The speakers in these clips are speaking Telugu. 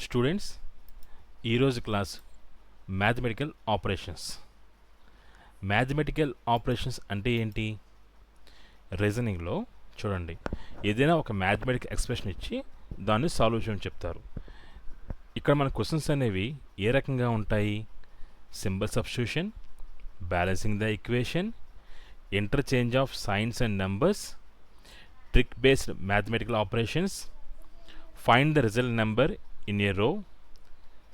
స్టూడెంట్స్, ఈరోజు క్లాస్ మ్యాథమెటికల్ ఆపరేషన్స్ అంటే ఏంటి? రీజనింగ్లో చూడండి, ఏదైనా ఒక మ్యాథమెటికల్ ఎక్స్ప్రెషన్ ఇచ్చి దాన్ని సాల్వ్ చెప్తారు. ఇక్కడ మన క్వశ్చన్స్ అనేవి ఏ రకంగా ఉంటాయి? Symbol substitution, balancing the equation, interchange of signs and numbers, trick based mathematical operations, find the result number in a row,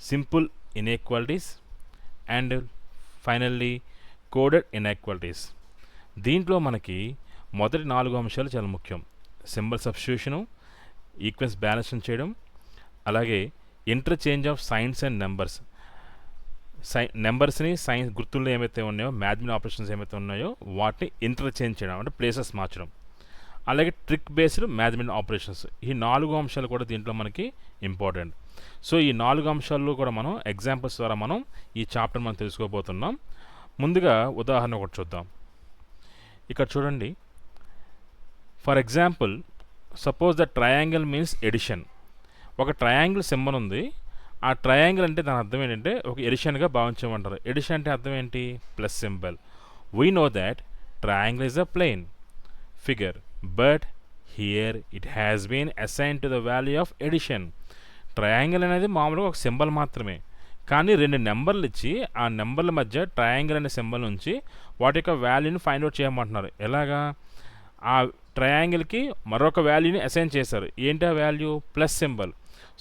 simple inequalities, and finally coded inequalities. దీంట్లో మనకి మొదటి 4 అంశాలు చాలా ముఖ్యం. సింబల్ సబ్స్టిట్యూషను, ఈక్వెన్స్ బ్యాలెన్స్ చేయడం, అలాగే interchange of signs and numbers. నెంబర్స్ని సైన్స్ గుర్తుల్లో ఏమైతే ఉన్నాయో, మ్యాథమెటికల్ ఆపరేషన్స్ ఏమైతే ఉన్నాయో వాటిని ఇంటర్చేంజ్ చేయడం అంటే ప్లేసెస్ మార్చడం. అలాగే ట్రిక్ బేస్డ్ మ్యాథమెటికల్ ఆపరేషన్స్. ఈ 4 అంశాలు కూడా దీంట్లో మనకి ఇంపార్టెంట్. సో ఈ 4 అంశాల్లో కూడా మనం ఎగ్జాంపుల్స్ ద్వారా మనం ఈ చాప్టర్ మనం తెలుసుకోబోతున్నాం. ముందుగా ఉదాహరణ ఒకటి చూద్దాం. ఇక్కడ చూడండి, for example suppose the triangle means addition. ఒక ట్రయాంగిల్ సింబల్ ఉంది. ఆ ట్రయాంగిల్ అంటే దాని అర్థం ఏంటంటే ఒక ఎడిషన్గా భావించమంటారు. ఎడిషన్ అంటే అర్థం ఏంటి? Plus symbol. We know that triangle is a plane figure, but here it has been assigned to the value of addition. Triangle అనేది మామూలుగా ఒక సింబల్ మాత్రమే, కానీ 2 నెంబర్లు ఇచ్చి ఆ నెంబర్ల మధ్య ట్రయాంగిల్ అనే సింబల్ నుంచి వాటి యొక్క వాల్యూని ఫైండ్ అవుట్ చేయమంటున్నారు. ఎలాగా? ఆ ట్రయాంగిల్కి మరొక వాల్యూని అసైన్ చేశారు. ఏంటి ఆ value? Plus symbol.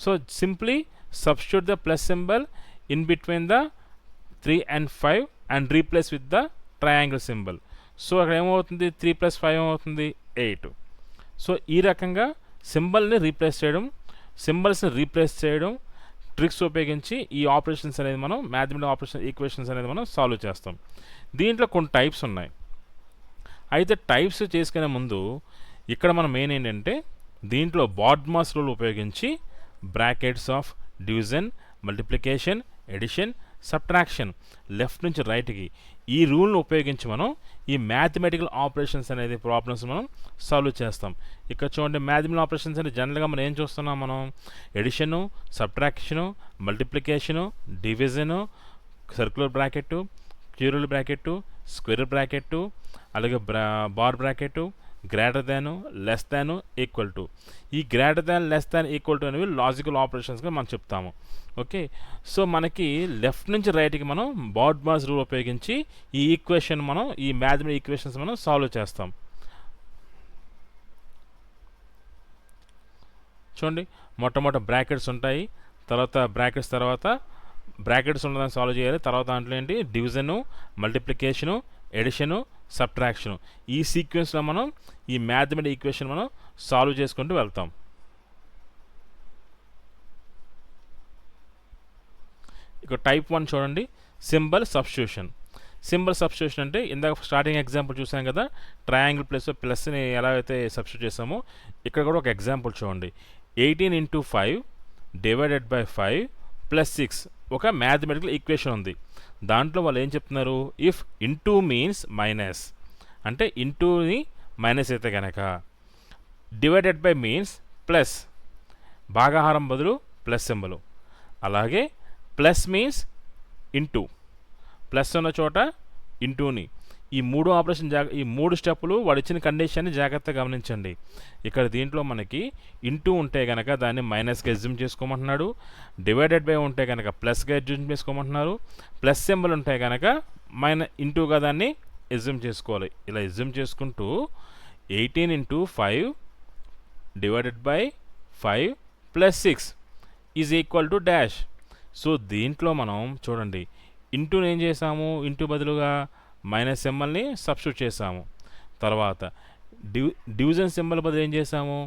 So simply substitute the plus symbol in between the 3 and 5 and replace with the triangle symbol. So అక్కడ ఏమవుతుంది? 3 + 5 ఏమవుతుంది? 8. సో ఈ రకంగా సింబల్స్ని రీప్లేస్ చేయడం ట్రిక్స్ ఉపయోగించి ఈ ఆపరేషన్స్ అనేది మనం మ్యాథమెటికల్ ఈక్వేషన్స్ అనేది మనం సాల్వ్ చేస్తాం. దీంట్లో కొన్ని టైప్స్ ఉన్నాయి. అయితే టైప్స్ చేసుకునే ముందు ఇక్కడ మనం మెయిన్ ఏంటంటే దీంట్లో బాడ్మాస్ రూల్ ఉపయోగించి brackets of division, multiplication, addition, subtraction, left నుంచి రైట్కి ఈ రూల్ను ఉపయోగించి మనం ఈ మ్యాథమెటికల్ ఆపరేషన్స్ అనేది ప్రాబ్లమ్స్ మనం సాల్వ్ చేస్తాం. ఇక్కడ చూడండి, మ్యాథమెటికల్ ఆపరేషన్స్ అనేది జనరల్గా మనం ఏం చూస్తున్నాం? మనం addition, subtraction, multiplication, division, circular bracket, curly bracket, square bracket, అలాగే bar bracket, greater than, less than, equal to. ఈ greater than, less than, equal to అనేవి లాజికల్ ఆపరేషన్స్గా మనం చెప్తాము. ఓకే, సో మనకి లెఫ్ట్ నుంచి రైట్కి మనం బాడ్మాస్ రూల్ ఉపయోగించి ఈ ఈక్వేషన్ మనం ఈ మ్యాథమెటికల్ ఈక్వేషన్స్ మనం సాల్వ్ చేస్తాం. చూడండి, మొట్టమొదటి బ్రాకెట్స్ ఉంటాయి, తర్వాత బ్రాకెట్స్ ఉన్నదాన్ని సాల్వ్ చేయాలి. తర్వాత దాంట్లో ఏంటి? Division, multiplication, addition, subtraction. ఈ సీక్వెన్స్లో మనం ఈ మ్యాథమెటికల్ ఈక్వేషన్ మనం సాల్వ్ చేసుకుంటూ వెళ్తాం. ఇక టైప్ 1 చూడండి, సింబల్ సబ్స్టిట్యూషన్. అంటే ఇందాక స్టార్టింగ్ ఎగ్జాంపుల్ చూసాం కదా, ట్రయాంగిల్ ప్లస్ని ఎలా అయితే సబ్స్టిట్యూట్ చేసామో ఇక్కడ కూడా ఒక ఎగ్జాంపుల్ చూడండి. 18 × 5 / 5 + 6 ఒక మ్యాథమెటికల్ ఈక్వేషన్ ఉంది. దాంట్లో వాళ్ళు ఏం చెప్తున్నారు? ఇఫ్ ఇంటూ మీన్స్ మైనస్, అంటే ఇంటూని మైనస్ అయితే కనుక, డివైడెడ్ బై మీన్స్ ప్లస్, భాగాహారం బదులు ప్లస్ సింబలు, అలాగే ప్లస్ మీన్స్ ఇంటూ, ప్లస్ ఉన్న చోట ఇంటూని. ఈ 3 ఆపరేషన్ ఈ 3 స్టెప్పులు వాడు ఇచ్చిన కండిషన్ని జాగ్రత్తగా గమనించండి. ఇక్కడ దీంట్లో మనకి ఇంటూ ఉంటే కనుక దాన్ని మైనస్గా ఎజ్యూమ్ చేసుకోమంటున్నాడు, డివైడెడ్ బై ఉంటే కనుక ప్లస్గా ఎజ్యూమ్ చేసుకోమంటున్నారు, ప్లస్ సింబల్ ఉంటే కనుక ఇంటూగా దాన్ని ఎజ్యూమ్ చేసుకోవాలి. ఇలా ఎజ్యూమ్ చేసుకుంటూ 18 × 5 / 5 + 6 is equal to dash. So దీంట్లో మనం చూడండి, ఇంటూని ఏం చేసాము? ఇంటూ బదులుగా మైనస్ సింబల్ని సబ్స్టిట్యూట్ చేసాము. తర్వాత డివిజన్ సింబల్ బదులు ఏం చేసాము?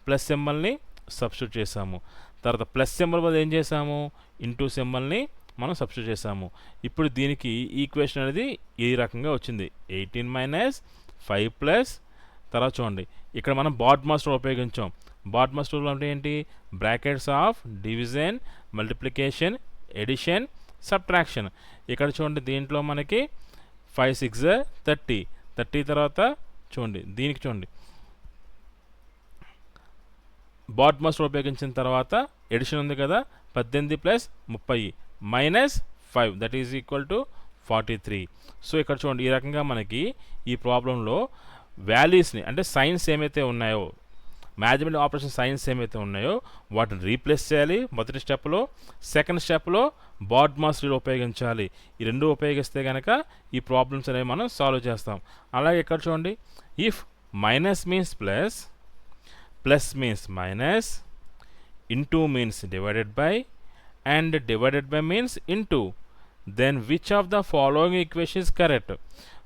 ప్లస్ సింబల్ని సబ్స్టిట్యూట్ చేసాము. తర్వాత ప్లస్ సింబల్ బదులు ఏం చేసాము? ఇంటూ సింబల్ని మనం సబ్స్టిట్యూట్ చేసాము. ఇప్పుడు దీనికి ఈక్వేషన్ అనేది ఈ రకంగా వచ్చింది. 18 - 5 తర్వాత చూడండి, ఇక్కడ మనం బాడ్మాస్ రూల్ ఉపయోగించాం. బాడ్మాస్ రూల్ అంటే ఏంటి? Brackets of division, multiplication, addition, subtraction. ఇక్కడ చూడండి, దీంట్లో మనకి 5 × 6 = 30 తర్వాత చూడండి, దీనికి చూడండి బాడ్మాస్ ఉపయోగించిన తర్వాత ఎడిషన్ ఉంది కదా, 18 plus 30 minus 5 that is equal to 43. So ఇక్కడ చూడండి ఈ రకంగా మనకి ఈ ప్రాబ్లంలో వాల్యూస్ని అంటే సైన్స్ ఏమైతే ఉన్నాయో మ్యాథమెటికల్ ఆపరేషన్ సైన్స్ ఏమైతే ఉన్నాయో వాటిని రీప్లేస్ చేయాలి మొదటి స్టెప్లో. సెకండ్ స్టెప్లో బాడ్మాస్ రూల్ ఉపయోగించాలి. ఈ రెండు ఉపయోగిస్తే కనుక ఈ ప్రాబ్లమ్స్ అనేవి మనం సాల్వ్ చేస్తాం. అలాగే ఇక్కడ చూడండి if minus means plus, plus means minus, into means divided by, and divided by means into, then which of the following equation is correct.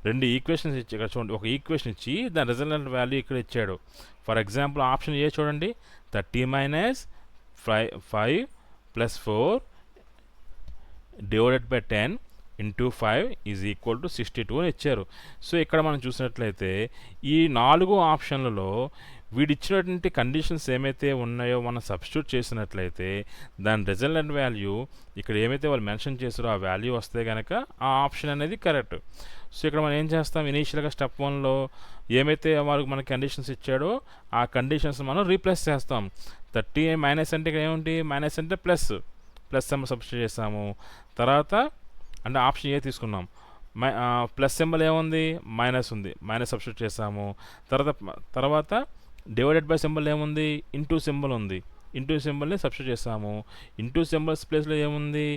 రెండు ఈక్వేషన్స్ ఇచ్చి ఇక్కడ చూడండి ఒక ఈక్వేషన్ ఇచ్చి దాని రిజల్టెంట్ వాల్యూ ఇక్కడ ఇచ్చాడు. ఫర్ ఎగ్జాంపుల్ ఆప్షన్ ఏ చూడండి 30 minus 5 plus 4 divided by 10 into 5 is equal to 62 అని ఇచ్చారు. సో ఇక్కడ మనం చూసినట్లయితే ఈ 4 ఆప్షన్లలో వీడిచ్చినటువంటి కండిషన్స్ ఏమైతే ఉన్నాయో మనం సబ్స్టిట్యూట్ చేసినట్లయితే దాని రిజల్టెంట్ వాల్యూ ఇక్కడ ఏమైతే వాళ్ళు మెన్షన్ చేశారో ఆ వాల్యూ వస్తే కనుక ఆ ఆప్షన్ అనేది కరెక్ట్. సో ఇక్కడ మనం ఏం చేస్తాం, ఇనీషియల్గా స్టెప్ 1లో ఏమైతే వారు మనకి కండిషన్స్ ఇచ్చాడో ఆ కండిషన్స్ మనం రీప్లేస్ చేస్తాం. 30 మైనస్ అంటే ఇక్కడ ఏముంది, మైనస్ అంటే ప్లస్, ప్లస్ సింబల్ సబ్స్టిట్యూట్ చేస్తాము. తర్వాత అంటే ఆప్షన్ ఏ తీసుకున్నాం, ప్లస్ సింబల్ ఏముంది, మైనస్ ఉంది, మైనస్ సబ్స్టిట్యూట్ చేస్తాము. తర్వాత డివైడెడ్ బై సింబల్ ఏముంది, ఇంటూ సింబల్ ఉంది, ఇంటూ సింబల్ని సబ్స్టిట్యూట్ చేస్తాము. ఇంటూ సింబల్స్ ప్లేస్లో ఏముంది,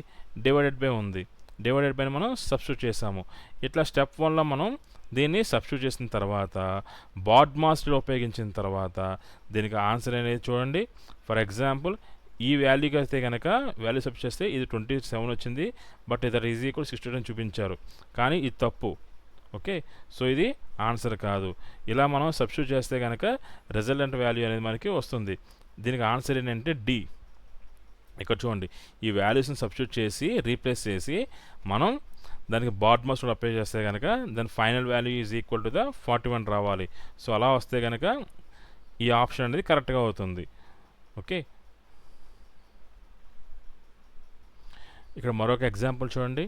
డివైడెడ్ బై ఉంది, డివైడెడ్ బై మనం సబ్స్టిట్యూట్ చేసాము. ఇట్లా స్టెప్ 1లో మనం దీన్ని సబ్స్టిట్యూట్ చేసిన తర్వాత బాడ్మాస్లో ఉపయోగించిన తర్వాత దీనికి ఆన్సర్ అనేది చూడండి. ఫర్ ఎగ్జాంపుల్ ఈ వాల్యూకి అయితే కనుక వాల్యూ సబ్స్టిట్యూట్ చేస్తే ఇది 27 వచ్చింది, బట్ ఇది ఈజ్ ఈక్వల్ 62 అని చూపించారు, కానీ ఇది తప్పు. ఓకే, సో ఇది ఆన్సర్ కాదు. ఇలా మనం సబ్స్టిట్యూట్ చేస్తే కనుక రిజల్టెంట్ వాల్యూ అనేది మనకి వస్తుంది. దీనికి ఆన్సర్ ఏంటంటే డి. ఇక్కడ చూడండి ఈ వాల్యూస్ని సబ్స్టిట్యూట్ చేసి రీప్లేస్ చేసి మనం దానికి బాడ్మాస్ అప్లై చేస్తే కనుక దాని final value is equal to the 41 రావాలి. సో అలా వస్తే కనుక ఈ ఆప్షన్ అనేది కరెక్ట్గా అవుతుంది. ఓకే, ఇక్కడ మరొక ఎగ్జాంపుల్ చూడండి.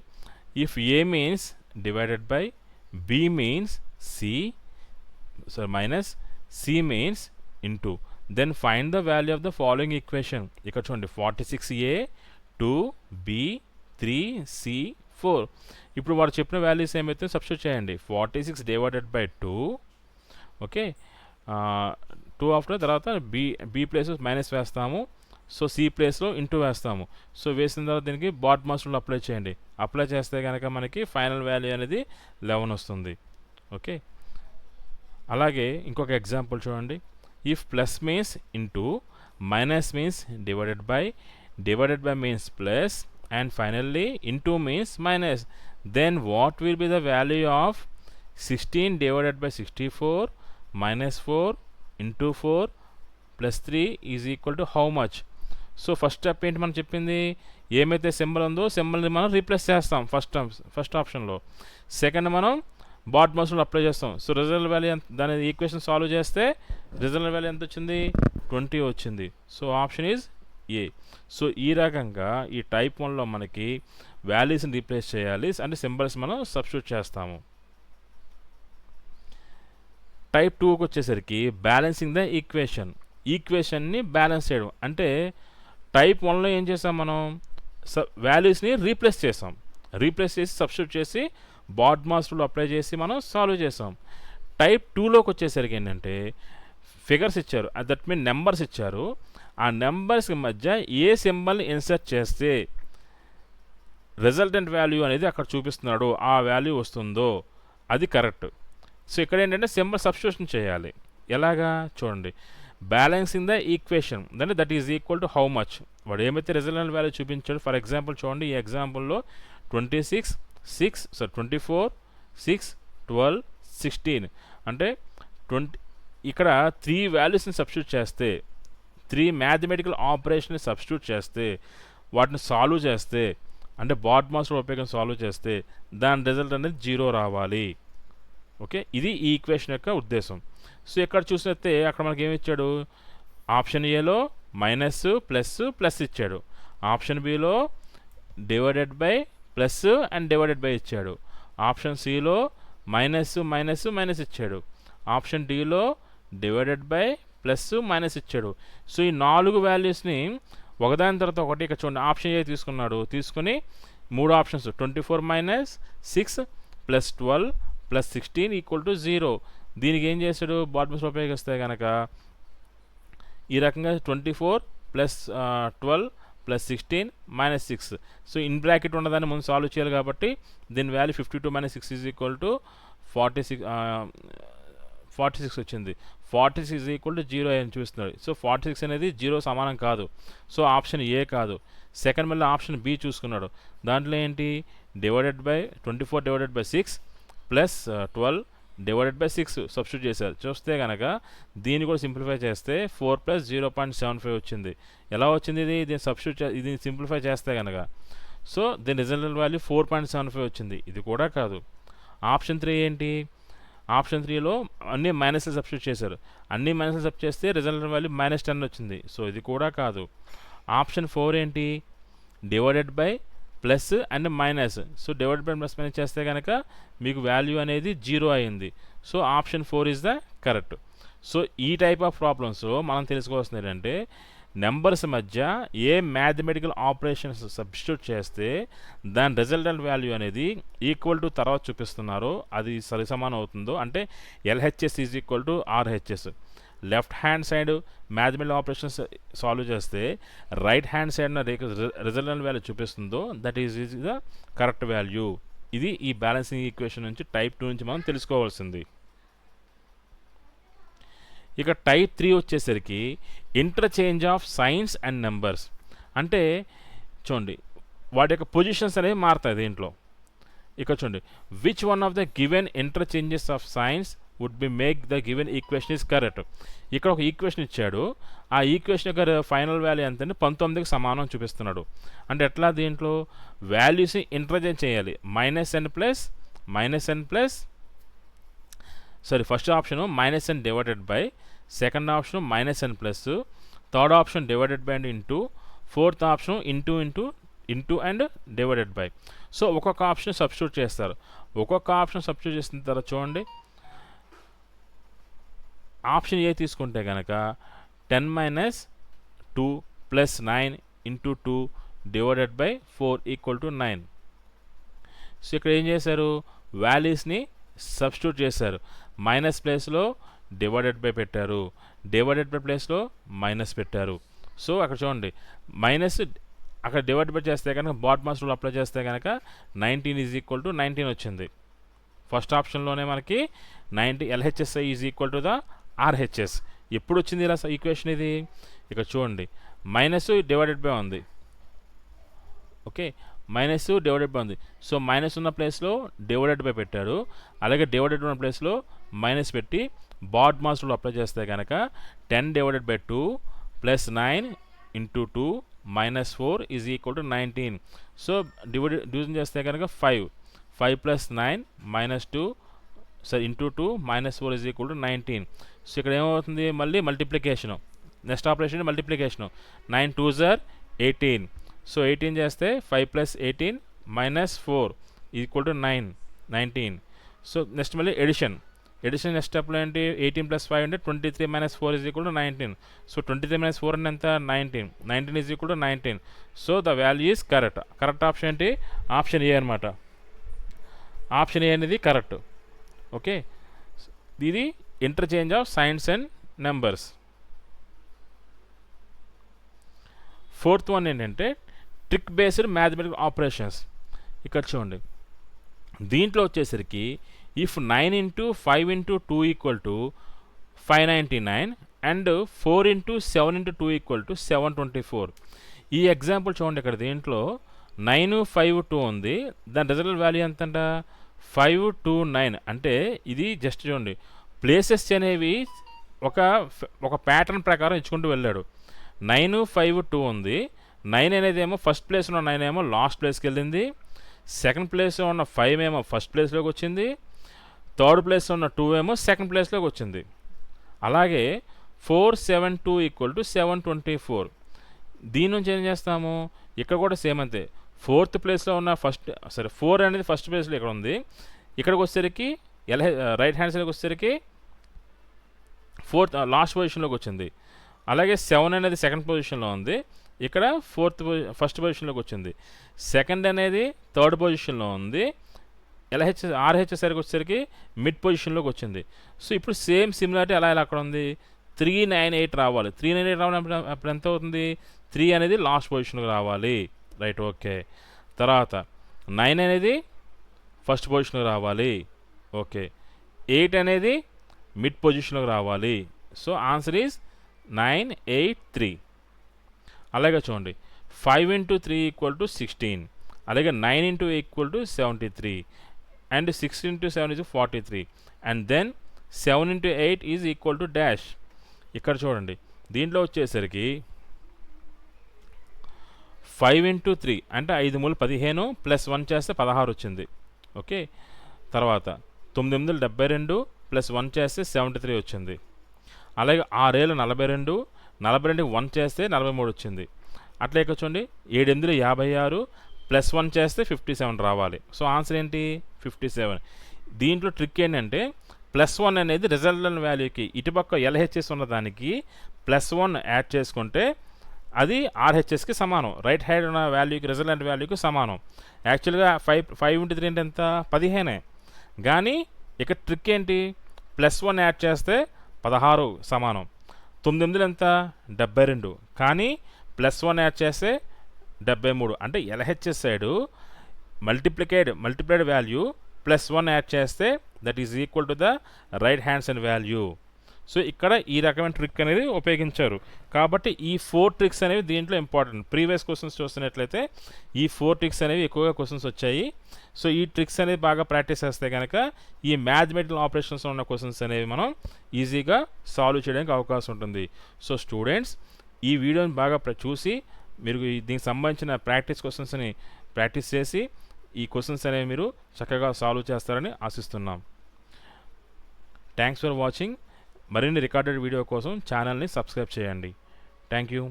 If A means divided by, B means C, minus C means into, then find the value of the following equation. ఇక్కడ చూడండి 46a 2b 3c 4. ఇప్పుడు వాడు చెప్పిన వాల్యూస్ ఏమైతే సబ్స్టిట్యూట్ చేయండి. 46 డివైడెడ్ బై 2, ఓకే, 2 ఆఫ్టర్ తర్వాత బి ప్లేస్ మైనస్ వేస్తాము. సో సి ప్లేస్లో ఇంటూ వేస్తాము. సో వేసిన తర్వాత దీనికి బాడ్మాస్ రూల్ అప్లై చేయండి. అప్లై చేస్తే కనుక మనకి ఫైనల్ వాల్యూ అనేది 11 వస్తుంది. ఓకే, అలాగే ఇంకొక ఎగ్జాంపుల్ చూడండి. If plus means into, minus means divided by means plus, and finally into means minus, then what will be the value of 16 divided by 64 minus 4 into 4 plus 3 is equal to how much. So first step ఏంటి మనం చెప్పింది, ఏమైతే సింబల్ ఉందో సింబల్ని మనం రీప్లేస్ చేస్తాం ఫస్ట్ ఆప్షన్లో. సెకండ్ మనం బాడ్మాస్ రూల్ అప్లై చేస్తాం. సో రిజల్ట్ వాల్యూ దాని ఈక్వేషన్ సాల్వ్ చేస్తే రిజల్ట్ వాల్యూ ఎంత వచ్చింది, 20 వచ్చింది. So option is a. So ఈ రకంగా ఈ టైప్ 1లో మనకి వాల్యూస్ని రీప్లేస్ చేయాలి, అంటే సింబల్స్ మనం సబ్స్టిట్యూట్ చేస్తాము. టైప్ 2కి వచ్చేసరికి బ్యాలెన్సింగ్ ద ఈక్వేషన్ని బ్యాలెన్స్ చేయడం. అంటే టైప్ 1లో ఏం చేసాం మనం, వాల్యూస్ని రీప్లేస్ చేసాం, రీప్లేస్ చేసి సబ్స్టిట్యూట్ చేసి బాడ్మాస్ రూల్ అప్లై చేసి మనం సాల్వ్ చేసాం. టైప్ 2లోకి వచ్చేసరికి ఏంటంటే ఫిగర్స్ ఇచ్చారు, దట్ మీన్ నెంబర్స్ ఇచ్చారు. ఆ నెంబర్స్కి మధ్య ఏ సింబల్ని ఇన్సర్ట్ చేస్తే రిజల్టెంట్ వాల్యూ అనేది అక్కడ చూపిస్తున్నాడు ఆ వాల్యూ వస్తుందో అది కరెక్ట్. సో ఇక్కడ ఏంటంటే సింబల్ సబ్స్టిట్యూషన్ చేయాలి. ఎలాగా చూడండి, బ్యాలెన్సింగ్ ద ఈక్వేషన్ అంటే that is equal to how much. వాడు ఏమైతే రిజల్టెంట్ వాల్యూ చూపించాడు, ఫర్ ఎగ్జాంపుల్ చూడండి ఈ ఎగ్జాంపుల్లో 24 6 12 16 అంటే 20. ఇక్కడ 3 వాల్యూస్ని సబ్స్టిట్యూట్ చేస్తే, 3 మ్యాథమెటికల్ ఆపరేషన్ని సబ్స్టిట్యూట్ చేస్తే, వాటిని సాల్వ్ చేస్తే అంటే బాడ్మాస్ రూల్ ఉపయోగం సాల్వ్ చేస్తే దాని రిజల్ట్ అనేది 0 రావాలి. ఓకే, ఇది ఈ ఈక్వేషన్ యొక్క ఉద్దేశం. సో ఇక్కడ చూసినట్టే అక్కడ మనకి ఏమి ఇచ్చాడు, ఆప్షన్ ఏలో మైనస్ ప్లస్ ఇచ్చాడు, ఆప్షన్ బిలో divided by plus and divided by ఇచ్చాడు, ఆప్షన్ సిలో మైనస్ ఇచ్చాడు, ఆప్షన్ డిలో డివైడెడ్ బై ప్లస్ మైనస్ ఇచ్చాడు. సో ఈ 4 వాల్యూస్ని ఒకదాని తర్వాత ఒకటి ఇక్కడ చూడండి ఆప్షన్ ఏ తీసుకున్నాడు, తీసుకుని 3 ఆప్షన్స్ 24 - 6 + 12 + 16 = 0. దీనికి ఏం చేశాడు, బాట్మస్ ఉపయోగిస్తే కనుక ఈ రకంగా 24 + 12 + 16 - 6. సో ఇన్ బ్రాకెట్ ఉన్నదాన్ని ముందు సాల్వ్ చేయాలి కాబట్టి దీని వాల్యూ 52 - 6 = 46 వచ్చింది. 46 = 0 అని చూస్తున్నాడు. సో 46 అనేది 0 సమానం కాదు. సో ఆప్షన్ ఏ కాదు. సెకండ్ మళ్ళీ ఆప్షన్ బి చూసుకున్నాడు. దాంట్లో ఏంటి, డివైడెడ్ బై 24 / 6 + 12 / 6 సబ్స్టిట్యూట్ చేశారు. చూస్తే కనుక దీన్ని కూడా సింప్లిఫై చేస్తే 4 + 0.75 వచ్చింది. ఎలా వచ్చింది ఇది, దీన్ని సబ్స్టిట్యూట్ ఇది సింప్లిఫై చేస్తే కనుక సో దీని రిజల్ట్ వాల్యూ 4.75 వచ్చింది. ఇది కూడా కాదు. ఆప్షన్ 3 ఏంటి, ఆప్షన్ 3లో అన్ని మైనస్లు సబ్స్టిట్యూట్ చేశారు. అన్ని మైనస్లు సబ్స్టిట్యూట్ చేస్తే రిజల్ట్ వాల్యూ -10 వచ్చింది. సో ఇది కూడా కాదు. ఆప్షన్ 4 ఏంటి, divided by plus and minus. So divided by plus minus చేస్తే కనుక మీకు వాల్యూ అనేది 0 అయింది. So option 4 is the correct. So ఈ టైప్ ఆఫ్ ప్రాబ్లమ్స్లో మనం తెలుసుకోవాల్సింది ఏంటంటే నెంబర్స్ మధ్య ఏ మ్యాథమెటికల్ ఆపరేషన్స్ సబ్స్టిట్యూట్ చేస్తే దాని రిజల్టెంట్ వాల్యూ అనేది ఈక్వల్ టు తర్వాత చూపిస్తున్నారో అది సరిసమానం అవుతుందో, అంటే LHS = RHS. Left hand side mathematical operations solve చేస్తే రైట్ హ్యాండ్ సైడ్న రిజల్టెంట్ వాల్యూ చూపిస్తుందో that is the correct value. ఇది ఈ బ్యాలెన్సింగ్ ఈక్వేషన్ నుంచి టైప్ 2 నుంచి మనం తెలుసుకోవాల్సింది. ఇక టైప్ 3 వచ్చేసరికి interchange of signs and numbers. అంటే చూడండి వాటి యొక్క పొజిషన్స్ అనేవి మారుతాయి దీంట్లో. ఇక్కడ చూడండి, which one of the given interchanges of signs would be make the given equation is correct. ఇక్కడ ఒక ఈక్వేషన్ ఇచ్చాడు. ఆ ఈక్వేషన్ యొక్క ఫైనల్ వాల్యూ ఎంత అంటే 19కి సమానం చూపిస్తున్నాడు. అంటే ఎట్లా, దీంట్లో వాల్యూస్ని ఇంటర్చేంజ్ చేయాలి. First option -n divided by, second option -n plus, third option divided by and into, fourth option into and divided by. So ఒక్కొక్క ఆప్షన్ సబ్స్టిట్యూట్ చేస్తారు. ఒక్కొక్క ఆప్షన్ సబ్స్టిట్యూట్ చేసిన తర్వాత చూడండి, ఆప్షన్ ఏ తీసుకుంటే కనుక 10 - 2 + 9 × 2 డివైడెడ్ బై 4 = 9. సో ఇక్కడ ఏం చేశారు, వాల్యూస్ని సబ్స్టిట్యూట్ చేశారు. మైనస్ ప్లేస్లో డివైడెడ్ బై పెట్టారు, డివైడెడ్ బై ప్లేస్లో మైనస్ పెట్టారు. సో అక్కడ చూడండి మైనస్ అక్కడ డివైడ్ బై చేస్తే కనుక బాట్మాస్ రూల్ అప్లై చేస్తే కనుక 19 = 19 వచ్చింది. ఫస్ట్ ఆప్షన్లోనే మనకి 90 LHSI = RHS. ఎప్పుడు వచ్చింది ఇలా ఈక్వేషన్ ఇది, ఇక్కడ చూడండి మైనస్ డివైడెడ్ బై ఉంది. ఓకే, మైనస్ డివైడెడ్ బై ఉంది. సో మైనస్ ఉన్న ప్లేస్లో డివైడెడ్ బై పెట్టాడు, అలాగే డివైడెడ్ ఉన్న ప్లేస్లో మైనస్ పెట్టి బాట్మాస్ రూల్ అప్లై చేస్తే కనుక 10 / 2 + 9 × 2 - 4 = 19. సో డివిజన్ చేస్తే కనుక 5 + 9 - 2 × 2 - 4 = 19. సో ఇక్కడ ఏమవుతుంది, మళ్ళీ multiplication, next operation multiplication. 9 × 2 = 18. So 18 చేస్తే 5 + 18 - 4 = 19. సో నెక్స్ట్ మళ్ళీ ఎడిషన్ నెక్స్ట్ స్టెప్లో ఏంటి, 18 + 5 అంటే 23 - 4 = 19. సో 23 - 4 అంటే ఎంత, 19. 19 = 19. So the value is correct. Correct option ఏంటి, ఆప్షన్ ఏ అనమాట. ఆప్షన్ ఏ అనేది కరెక్ట్. ఓకే, ఇది interchange of signs and numbers. Fourth one ఏంటంటే ట్రిక్ బేస్డ్ మ్యాథమెటికల్ ఆపరేషన్స్. ఇక్కడ చూడండి, దీంట్లో వచ్చేసరికి ఇఫ్ 9 × 5 × 2 = 599 అండ్ 4 × 7 × 2 = 724. ఈ ఎగ్జాంపుల్ చూడండి, ఇక్కడ దీంట్లో 9, 5, 2 ఉంది. దాని రిజల్ట్ వాల్యూ ఎంతంట, 5, 2, 9. అంటే ఇది జస్ట్ చూడండి ప్లేసెస్ అనేవి ఒక ప్యాటర్న్ ప్రకారం ఇచ్చుకుంటూ వెళ్ళాడు. 9, 5, 2 ఉంది. 9 అనేది ఏమో ఫస్ట్ ప్లేస్లో ఉన్న 9 ఏమో లాస్ట్ ప్లేస్కి వెళ్ళింది. సెకండ్ ప్లేస్లో ఉన్న 5 ఏమో ఫస్ట్ ప్లేస్లోకి వచ్చింది. థర్డ్ ప్లేస్లో ఉన్న 2 ఏమో సెకండ్ ప్లేస్లోకి వచ్చింది. అలాగే 4, 7, 2 = 724. దీని నుంచి ఏం చేస్తాము, ఇక్కడ కూడా సేమ్ అంతే. ఫోర్త్ ప్లేస్లో ఉన్న 4 అనేది ఫస్ట్ ప్లేస్లో ఇక్కడ ఉంది. ఇక్కడికి వచ్చేసరికి రైట్ హ్యాండ్ సైడ్కి వచ్చేసరికి లాస్ట్ పొజిషన్లోకి వచ్చింది. అలాగే 7 అనేది సెకండ్ పొజిషన్లో ఉంది. ఇక్కడ ఫస్ట్ పొజిషన్లోకి వచ్చింది. సెకండ్ అనేది థర్డ్ పొజిషన్లో ఉంది. ఆర్హెచ్ సరికి వచ్చేసరికి మిడ్ పొజిషన్లోకి వచ్చింది. సో ఇప్పుడు సేమ్ సిమిలారిటీ ఎలా అక్కడ ఉంది. 398 రావాలి. 398 రావాలి అప్పుడు ఎంత అవుతుంది. 3 అనేది లాస్ట్ పొజిషన్కి రావాలి. Right, okay. తర్వాత 9 అనేది ఫస్ట్ పొజిషన్కి రావాలి. ఓకే. 8 అనేది మిడ్ పొజిషన్లోకి రావాలి. So answer is 983. అలాగే చూడండి 5 × 3 = 16. అలాగే 9 × 8 = 73. And 6 × 7 is 43. And then 7 × 8 is equal to dash. ఇక్కడ చూడండి దీంట్లో వచ్చేసరికి 5 × 3 అంటే 5 మూలు 15 ప్లస్ 1 చేస్తే 16 వచ్చింది. ఓకే. తర్వాత 9 8 72 ప్లస్ 1 చేస్తే 73 వచ్చింది. అలాగే 6 ఏళ్ళు 42, 42కి 1 చేస్తే 43 వచ్చింది. అట్లా ఇక్కడ చూడండి 7 8 56 ప్లస్ 1 చేస్తే 57 రావాలి. సో ఆన్సర్ ఏంటి 57. దీంట్లో ట్రిక్ ఏంటంటే +1 అనేది రిజల్టెంట్ వాల్యూకి ఇటుపక్క ఎల్హెచ్ఎస్ ఉన్న దానికి +1 యాడ్ చేసుకుంటే అది ఆర్హెచ్ఎస్కి సమానం. రైట్ హ్యాండ్ ఉన్న వాల్యూకి రిజల్టెంట్ వాల్యూకి సమానం. యాక్చువల్గా 5 × 3 అంటే ఎంత 15. కానీ ఇక్కడ ట్రిక్ ఏంటి +1 యాడ్ చేస్తే 16 సమానం. 9 8 ఎంత 72. కానీ +1 యాడ్ చేస్తే 73. అంటే LHS side multiplied value +1 add చేస్తే that is equal to the right hand side value. So ఇక్కడ ఈ రకమైన ట్రిక్ అనేది ఉపయోగించారు. కాబట్టి ఈ 4 ట్రిక్స్ అనేవి దీంట్లో ఇంపార్టెంట్. ప్రీవియస్ క్వశ్చన్స్ చూస్తున్నట్లయితే ఈ 4 ట్రిక్స్ అనేవి ఎక్కువగా క్వశ్చన్స్ వచ్చాయి. సో ఈ ట్రిక్స్ అనేది బాగా ప్రాక్టీస్ చేస్తే కనుక ఈ మ్యాథమెటికల్ ఆపరేషన్స్ ఉన్న క్వశ్చన్స్ అనేవి మనం ఈజీగా సాల్వ్ చేయడానికి అవకాశం ఉంటుంది. సో స్టూడెంట్స్ ఈ వీడియోని బాగా చూసి మీరు దీనికి సంబంధించిన ప్రాక్టీస్ క్వశ్చన్స్ని ప్రాక్టీస్ చేసి ఈ క్వశ్చన్స్ అనేవి మీరు చక్కగా సాల్వ్ చేస్తారని ఆశిస్తున్నాం. Thanks for watching. మరిన్ని రికార్డెడ్ వీడియో కోసం ఛానల్ని సబ్స్క్రైబ్ చేయండి. Thank you.